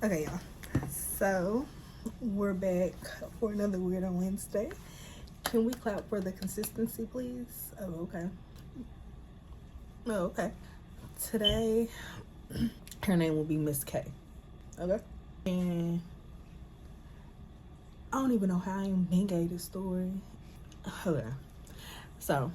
Okay, y'all. So we're back for another Weirdo Wednesday. Can we clap for the consistency, please? Oh, okay. Oh, okay. Today, her name will be Miss K. Okay. And I don't even know how I even gave this story. Okay. So,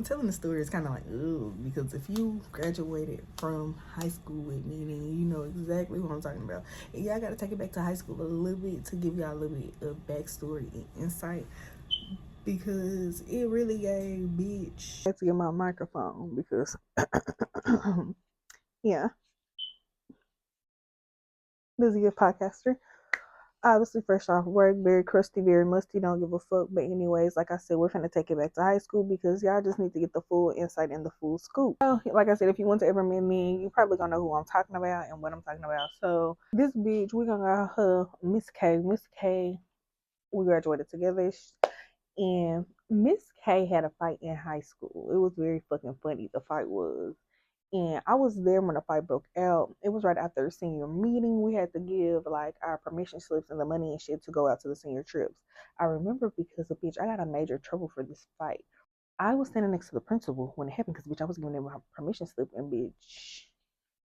telling the story is kind of like, ooh, because if you graduated from high school with me, then you know exactly what I'm talking about. And yeah, I got to take it back to high school a little bit to give y'all a little bit of backstory and insight because it really gave bitch. I have to get my microphone because, yeah, this is a good podcaster. Obviously, fresh off work, very crusty, very musty, don't give a fuck. But, anyways, like I said, we're finna take it back to high school because y'all just need to get the full insight and the full scoop. So, like I said, if you want to ever meet me, you probably gonna know who I'm talking about and what I'm talking about. So, this bitch, we're gonna call her Miss K. Miss K, we graduated together. And Miss K had a fight in high school. It was very fucking funny. The fight was. And I was there when the fight broke out. It was right after the senior meeting. We had to give like our permission slips and the money and shit to go out to the senior trips. I remember because of bitch, I got a major trouble for this fight. I was standing next to the principal when it happened because bitch, I was giving them my permission slip and bitch,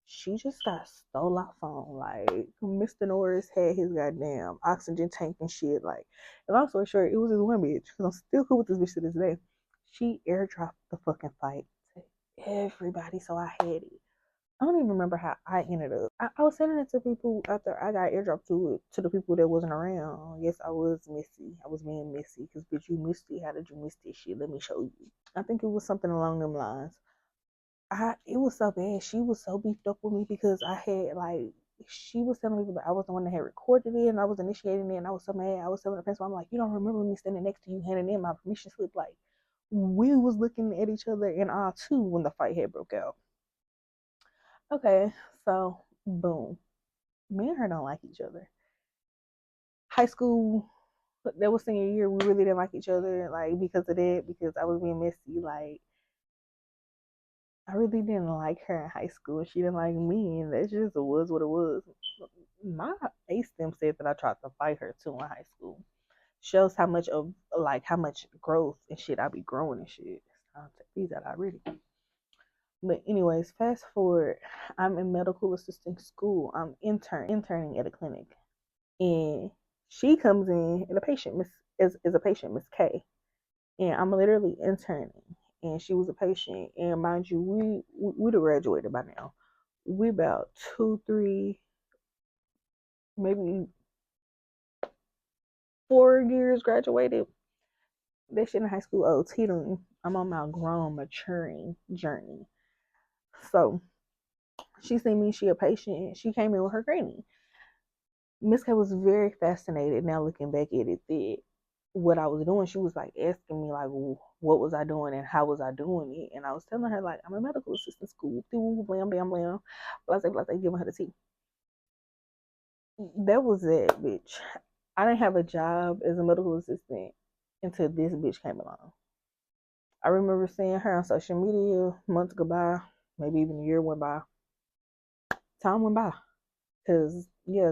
she just got stole off on. Like Mr. Norris had his goddamn oxygen tank and shit. Like, and long story short, it was this one bitch because I'm still cool with this bitch to this day. She airdropped the fucking fight to everybody, so I had it. I don't even remember how I ended up. I was sending it to people after I got airdropped to it to the people that wasn't around. Yes, I was messy. I was being messy because bitch, you missed it. How did you miss this shit? Let me show you. I think it was something along them lines. It was so bad. She was so beefed up with me because I had like she was telling people that I was the one that had recorded it and I was initiating it and I was so mad. I was telling the principal, I'm like, you don't remember me standing next to you handing in my permission slip. Like we was looking at each other in awe too when the fight had broke out. Okay, so boom. Me and her don't like each other. High school, that was senior year, we really didn't like each other, like because of that, because I was being messy, like I really didn't like her in high school. She didn't like me, and that just was what it was. My ace them said that I tried to fight her too in high school. Shows how much of like how much growth and shit I be growing and shit. I'll take these out already. But anyways, fast forward. I'm in medical assisting school. I'm interning at a clinic, and she comes in and a patient Miss is a patient Miss K, and I'm literally interning, and she was a patient. And mind you, we'd have graduated by now. We about 2, 3, maybe 4 years graduated. That shit in high school. Oh, teetering. I'm on my grown maturing journey. So she seen me. She a patient. She came in with her granny. Miss K was very fascinated. Now looking back at it, that what I was doing, she was like asking me like, what was I doing and how was I doing it? And I was telling her like, I'm a medical assistant school, blam blam blam, blah giving her the tea. That was it, bitch. I didn't have a job as a medical assistant until this bitch came along. I remember seeing her on social media, months go by, maybe even a year went by. Time went by. Because, yeah,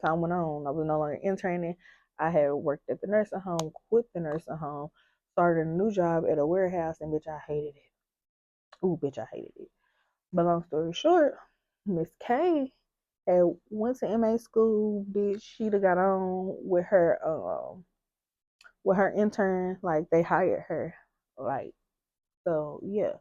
time went on. I was no longer interning. I had worked at the nursing home, quit the nursing home, started a new job at a warehouse, and bitch, I hated it. Ooh, bitch, I hated it. But long story short, Miss K had went to MA school, bitch. She'd have got on with her intern, like they hired her. Like, so yeah.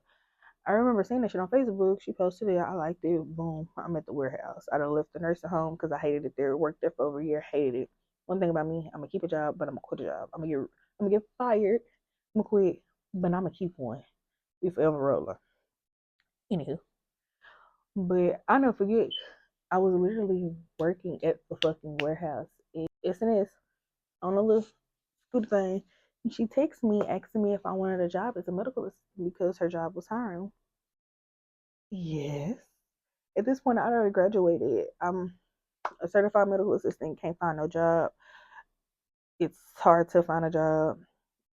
I remember seeing that shit on Facebook. She posted it. I liked it. Boom. I'm at the warehouse. I done left the nursing home because I hated it there. Worked there for over a year. Hated it. One thing about me, I'm gonna keep a job, but I'm gonna quit a job. I'm gonna get fired. I'm gonna quit, but I'm gonna keep one. Be forever roller. Anywho, but I never forget. I was literally working at the fucking warehouse at SNS on a little scooter thing. And she texted me asking me if I wanted a job as a medical assistant because her job was hiring. Yes. At this point, I already graduated. I'm a certified medical assistant. Can't find no job. It's hard to find a job.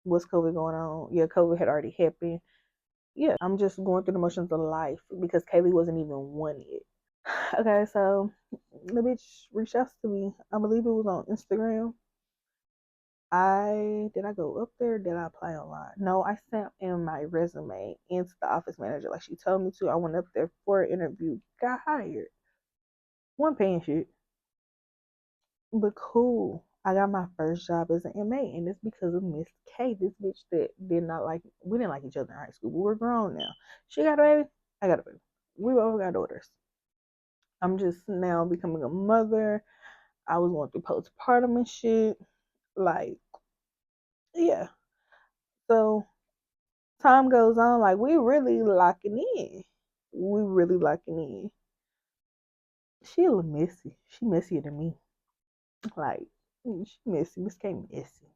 What's COVID going on? Yeah, COVID had already happened. Yeah, I'm just going through the motions of life because Kaylee wasn't even wanted. Okay, so the bitch reached out to me. I believe it was on Instagram. I go up there? Did I apply online? No, I sent in my resume into the office manager like she told me to. I went up there for an interview, got hired. One paying shit, but cool. I got my first job as an MA, and it's because of Miss K, this bitch that did not like. We didn't like each other in high school, but we're grown now. She got a baby. I got a baby. We both got daughters. I'm just now becoming a mother. I was going through postpartum and shit. Like, yeah. So time goes on, like we really locking in. We really locking in. She a little messy. She messier than me. Like she messy. Miss K messy.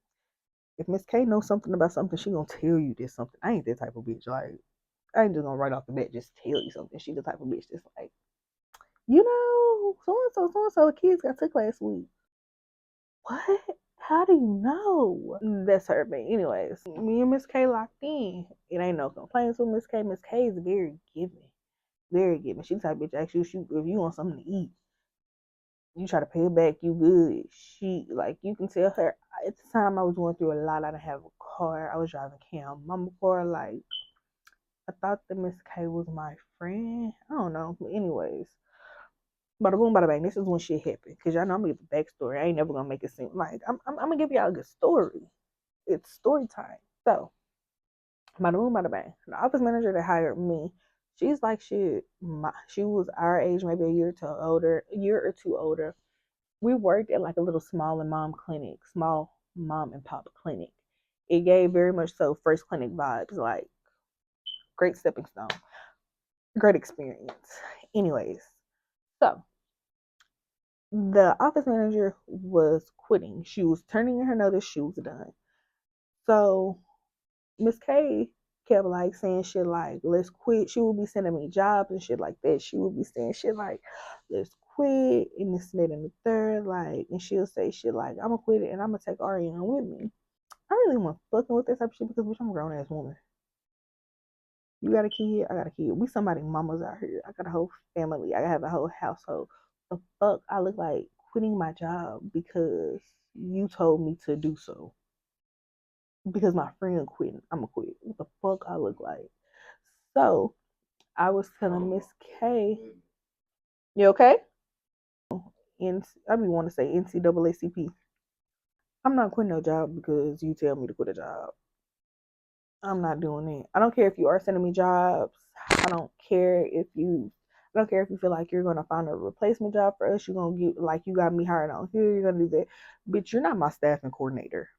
If Miss K knows something about something, she gonna tell you this something. I ain't that type of bitch. Like I ain't just gonna right off the bat just tell you something. She the type of bitch that's like, so and so kids got took last week. What? How do you know? That's her. But anyways, me and Miss K locked in. It ain't no complaints with Miss K. Miss K is very giving. Very giving. She the type of bitch actually shoot if you want something to eat. You try to pay it back, you good. She like you can tell her at the time I was going through a lot. I didn't have a car. I was driving Cam Mama car. Like I thought that Miss K was my friend. I don't know. But anyways, bada boom, bada bang. This is when shit happened. Cause y'all know I'm gonna give the backstory. I ain't never gonna make it seem like I'm gonna give y'all a good story. It's story time. So bada boom, bada bang. The office manager that hired me, she's like she was our age, maybe a year or two older. We worked at like a little small mom and pop clinic. It gave very much so first clinic vibes, like great stepping stone, great experience. Anyways, so the office manager was quitting. She was turning in her notice. She was done. So Miss K kept like saying shit like, let's quit. She would be sending me jobs and shit like that. She would be saying shit like, let's quit and this and that and the third. Like, and she'll say shit like, I'm gonna quit it and I'm gonna take Ariana with me. I really want fucking with this type of shit because bitch, I'm a grown ass woman. You got a kid, I got a kid. We somebody mamas out here. I got a whole family. I have a whole household. The fuck I look like quitting my job because you told me to do so. Because my friend quitting, I'ma quit. What the fuck I look like? So I was telling Miss K, you okay? And I be want to say NCAACP. I'm not quitting no job because you tell me to quit a job. I'm not doing it. I don't care if you are sending me jobs. I don't care if you I don't care if you feel like you're gonna find a replacement job for us. You're gonna get like you got me hired on here, you're gonna do that. Bitch, you're not my staffing coordinator.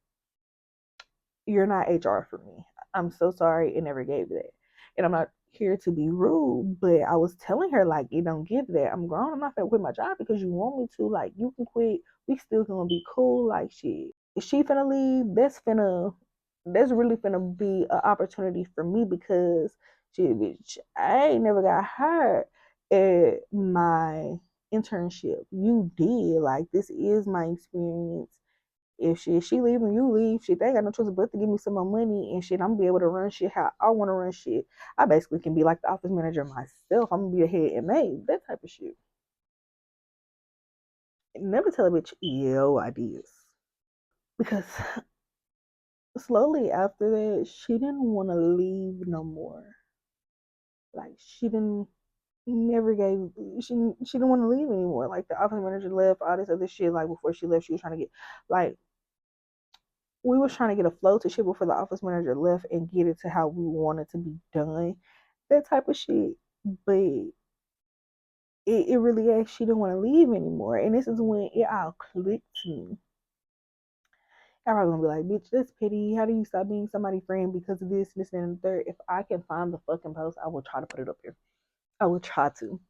You're not HR for me. I'm so sorry it never gave that. And I'm not here to be rude, but I was telling her like it don't give that. I'm grown. I'm not gonna quit my job because you want me to. Like you can quit. We still gonna be cool. Like shit. If she finna leave, that's really finna be an opportunity for me because shit, bitch, I ain't never got hired at my internship. You did. Like this is my experience. If she leaving, you leave. Shit, they ain't got no choice but to give me some more money and shit. I'm gonna be able to run shit how I want to run shit. I basically can be like the office manager myself. I'm gonna be a head MA, that type of shit. Never tell a bitch yo ideas because slowly after that, she didn't want to leave no more. Like she didn't never gave she didn't want to leave anymore. Like the office manager left, all this other shit. Like before she left, she was trying to get like we was trying to get a flow to shit before the office manager left and get it to how we wanted to be done. That type of shit. But it really she didn't want to leave anymore. And this is when it all clicked to me. I'm probably gonna be like, bitch, that's pity. How do you stop being somebody's friend because of this, and the third? If I can find the fucking post, I will try to put it up here. I will try to.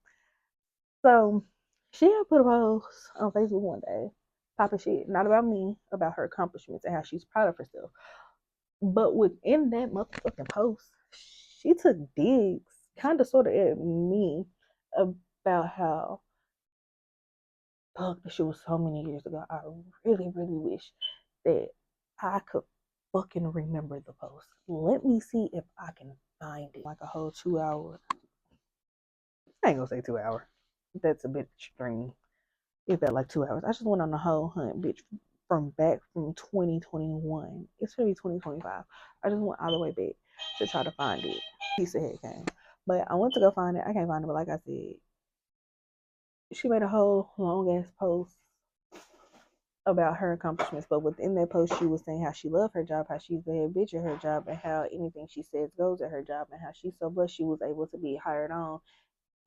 So she had put a post on Facebook one day, popping shit, not about me, about her accomplishments and how she's proud of herself. But within that motherfucking post, she took digs, kind of sort of at me about how, fuck, this shit was so many years ago. I really, really wish that I could fucking remember the post. Let me see if I can find it. Like a whole 2 hour. I ain't gonna say 2 hour. That's a bit extreme. It felt like 2 hours. I just went on the whole hunt, bitch, from back from 2021. It's gonna be 2025. I just went all the way back to try to find it. Piece of head came. But I went to go find it. I can't find it, but like I said, she made a whole long ass post about her accomplishments. But within that post, she was saying how she loved her job, how she's the head bitch at her job, and how anything she says goes at her job, and how she's so blessed she was able to be hired on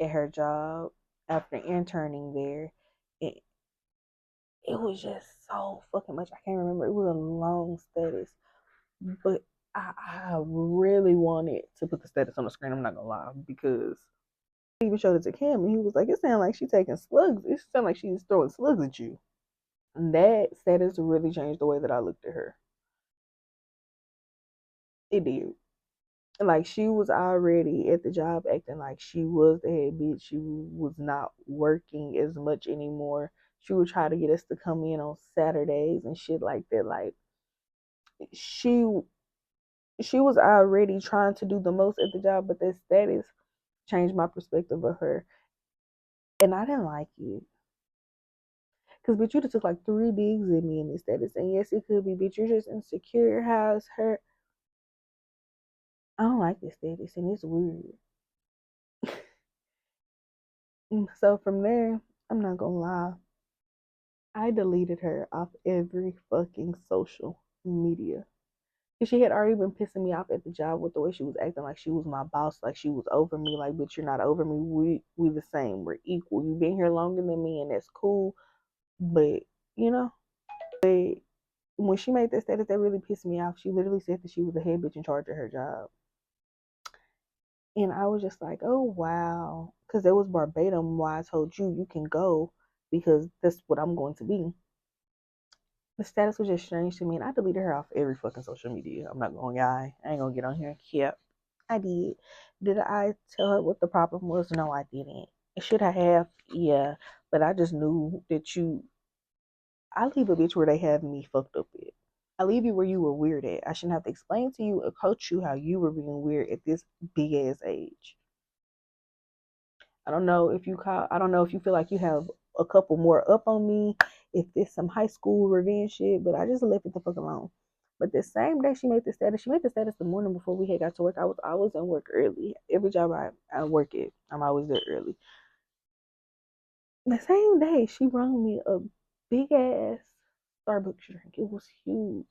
at her job after interning there. It was just so fucking much. I can't remember. It was a long status, but I really wanted to put the status on the screen. I'm not gonna lie, because he even showed it to Cam, and he was like, "It sounds like she's taking slugs. It sounds like she's throwing slugs at you." And that status really changed the way that I looked at her. It did. Like, she was already at the job acting like she was the head bitch. She was not working as much anymore. She would try to get us to come in on Saturdays and shit like that. Like, she she was already trying to do the most at the job, but that status changed my perspective of her. And I didn't like it. Because, bitch, you just took like 3 digs at me in this status. And yes, it could be, bitch, you're just insecure. How's her? I don't like this status, and it's weird. So from there, I'm not gonna lie, I deleted her off every fucking social media. She had already been pissing me off at the job with the way she was acting like she was my boss, like she was over me. Like, bitch, you're not over me. We the same. We're equal. You've been here longer than me, and that's cool. But you know, but when she made that status, that really pissed me off. She literally said that she was the head bitch in charge of her job, and I was just like, oh wow, because it was verbatim why I told you you can go because that's what I'm going to be. The status was just strange to me, and I deleted her off every fucking social media. I'm not gonna lie. I ain't gonna get on here. Yep, I did. Did I tell her what the problem was? No, I didn't. Should I have? Yeah, but I just knew that you. I leave a bitch where they have me fucked up at. I leave you where you were weird at. I shouldn't have to explain to you or coach you how you were being weird at this big ass age. I don't know if you call. I don't know if you feel like you have a couple more up on me. If it's some high school revenge shit, but I just left it the fuck alone. But the same day she made the status the morning before we had got to work. I was always in work early. Every job I work at, I'm always there early. The same day she brought me a big ass Starbucks drink. It was huge.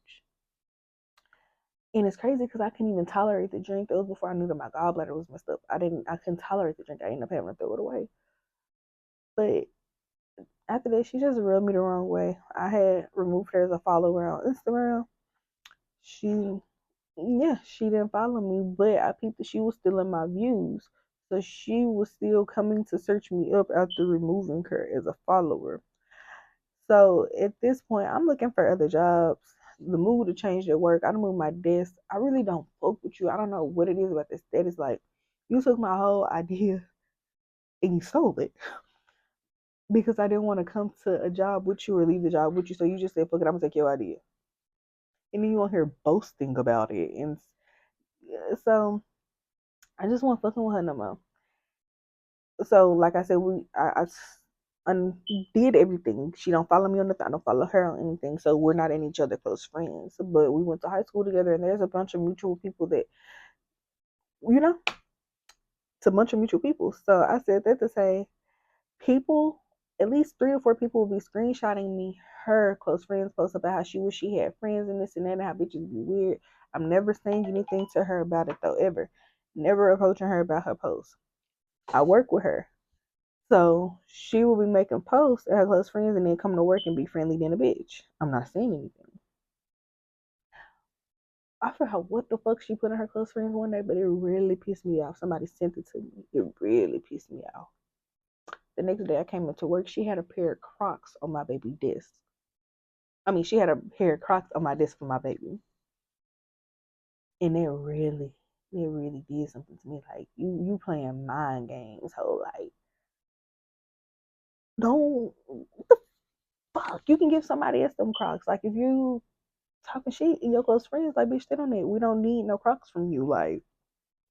And it's crazy because I couldn't even tolerate the drink. That was before I knew that my gallbladder was messed up. I couldn't tolerate the drink. I ended up having to throw it away. But after that, she just rubbed me the wrong way. I had removed her as a follower on Instagram. She, yeah, she didn't follow me, but I peeped that she was still in my views. So she was still coming to search me up after removing her as a follower. So at this point, I'm looking for other jobs. The mood to change at work. I don't move my desk. I really don't fuck with you. I don't know what it is about this. That is like, you took my whole idea and you stole it because I didn't want to come to a job with you or leave the job with you. So you just said, fuck it, I'm gonna take your idea. And then you want her boasting about it. And so I just want fucking with her no more. So like I said, I undid everything. She don't follow me on nothing. I don't follow her on anything. So we're not in each other close friends. But we went to high school together, and there's a bunch of mutual people that, you know, it's a bunch of mutual people. So I said that to say, people, at least 3 or 4 people will be screenshotting me her close friends posts about how she had friends and this and that and how bitches be weird. I'm never saying anything to her about it though, ever. Never approaching her about her posts. I work with her. So she will be making posts at her close friends and then come to work and be friendly than a bitch. I'm not saying anything. I forgot what the fuck she put in her close friends one day, but it really pissed me off. Somebody sent it to me. It really pissed me off. The next day I came into work, she had a pair of Crocs on my baby desk. I mean, she had a pair of Crocs on my desk for my baby. And it really did something to me. Like, you playing mind games, ho. Like, don't, what the fuck? You can give somebody else them Crocs. Like, if you talking shit and your close friends, like, bitch, sit on it. We don't need no Crocs from you. Like,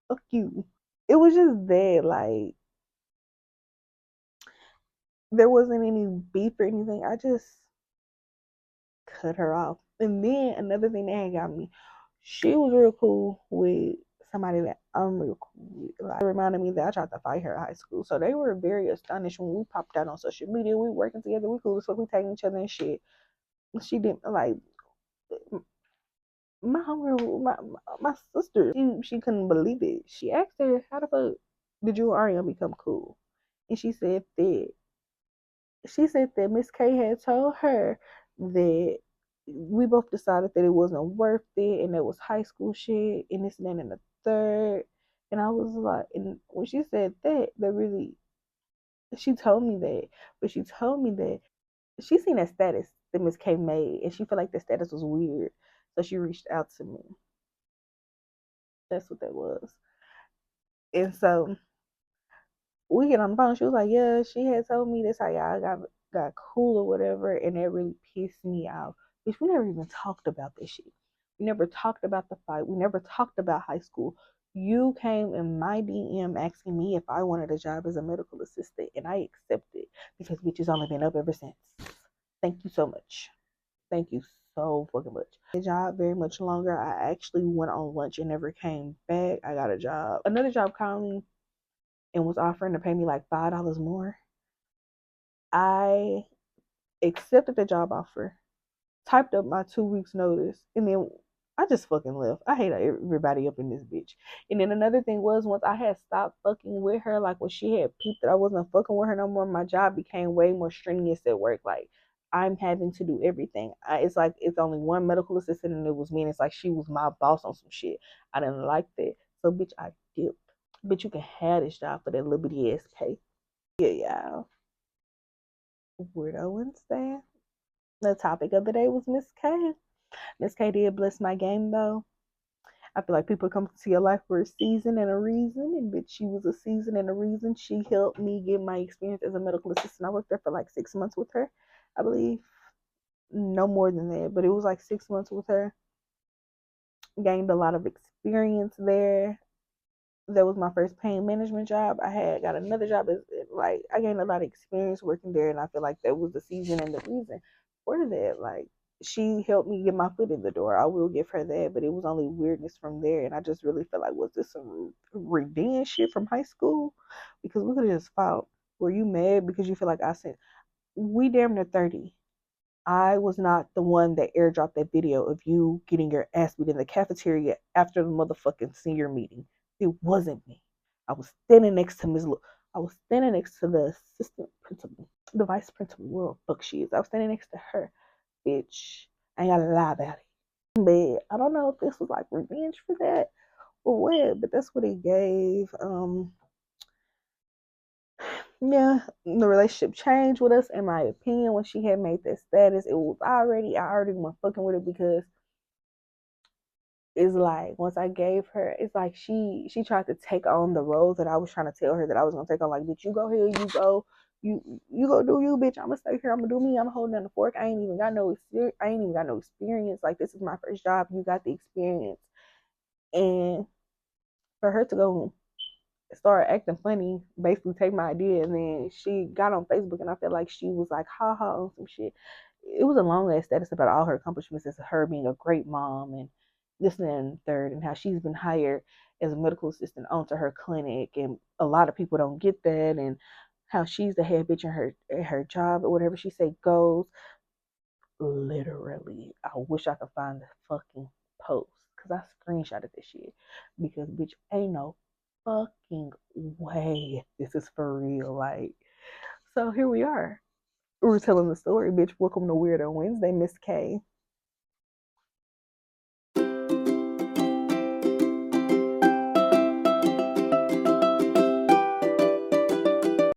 fuck you. It was just that, like, there wasn't any beef or anything. I just cut her off. And then another thing that had got me, she was real cool with somebody that I'm real cool with. Like, it reminded me that I tried to fight her at high school. So they were very astonished when we popped out on social media. We working together. We cool as fuck. We tagging each other and shit. She didn't like my homegirl, my sister. She couldn't believe it. She asked her, "How the fuck did you and Ariana become cool?" And she said that Miss K had told her that we both decided that it wasn't worth it and it was high school shit and this and that and the third. And I was like, and when she said that, that really, she told me that, but she told me that she seen that status that Miss K made and she felt like the status was weird. So she reached out to me. That's what that was. And so we get on the phone. She was like, "Yeah, she had told me this how y'all got cool or whatever," and that really pissed me off. Which we never even talked about this shit. We never talked about the fight. We never talked about high school. You came in my DM asking me if I wanted a job as a medical assistant, and I accepted because bitch has only been up ever since. Thank you so much. Thank you so fucking much. The job very much longer. I actually went on lunch and never came back. I got a job. Another job called me and was offering to pay me like $5 more. I accepted the job offer, typed up my 2 weeks notice, and then I just fucking left. I hate everybody up in this bitch. And then another thing was once I had stopped fucking with her, like when she had peeped that I wasn't fucking with her no more, my job became way more strenuous at work. Like I'm having to do everything. It's like it's only one medical assistant and it was me. And it's like she was my boss on some shit. I didn't like that. So bitch, I dipped. Bitch, you can have this job for that little bitty ass pay. Yeah, yeah. Weirdo Wednesday. The topic of the day was Miss K. Miss K did bless my game though. I feel like people come to your life for a season and a reason, and bitch, she was a season and a reason. She helped me get my experience as a medical assistant. I worked there for like 6 months with her, I believe. No more than that, but it was like 6 months with her. Gained a lot of experience there. That was my first pain management job. I had got another job as like I gained a lot of experience working there, and I feel like that was the season and the reason for that. Like she helped me get my foot in the door. I will give her that, but it was only weirdness from there, and I just really felt like was this some revenge shit from high school? Because we could have just fought. Were you mad because you feel like I said we damn near 30? I was not the one that airdropped that video of you getting your ass beat in the cafeteria after the motherfucking senior meeting. It wasn't me. I was standing next to Ms. I was standing next to the assistant principal, the vice principal, where the fuck she is. I was standing next to her. Bitch, I ain't gotta lie about it. But I don't know if this was like revenge for that or what, but that's what he gave. Yeah, the relationship changed with us, in my opinion, when she had made that status. It was already, I already wasn't fucking with it because it's like once I gave her, it's like she tried to take on the role that I was trying to tell her that I was gonna take on. Like, bitch, you go here, you go do you, bitch. I'm gonna stay here. I'm gonna do me. I'm holding down the fork. I ain't even got no experience. I ain't even got no experience. Like, this is my first job. You got the experience, and for her to go start acting funny, basically take my idea, and then she got on Facebook, and I felt like she was like, ha ha, on some shit. It was a long ass status about all her accomplishments as her being a great mom and this and the third, and how she's been hired as a medical assistant onto her clinic, and a lot of people don't get that, and how she's the head bitch in her job or whatever she say goes. Literally, I wish I could find the fucking post because I screenshotted this shit. Because bitch, ain't no fucking way this is for real. Like, so here we are. We're telling the story, bitch. Welcome to Weirdo Wednesday, Miss K.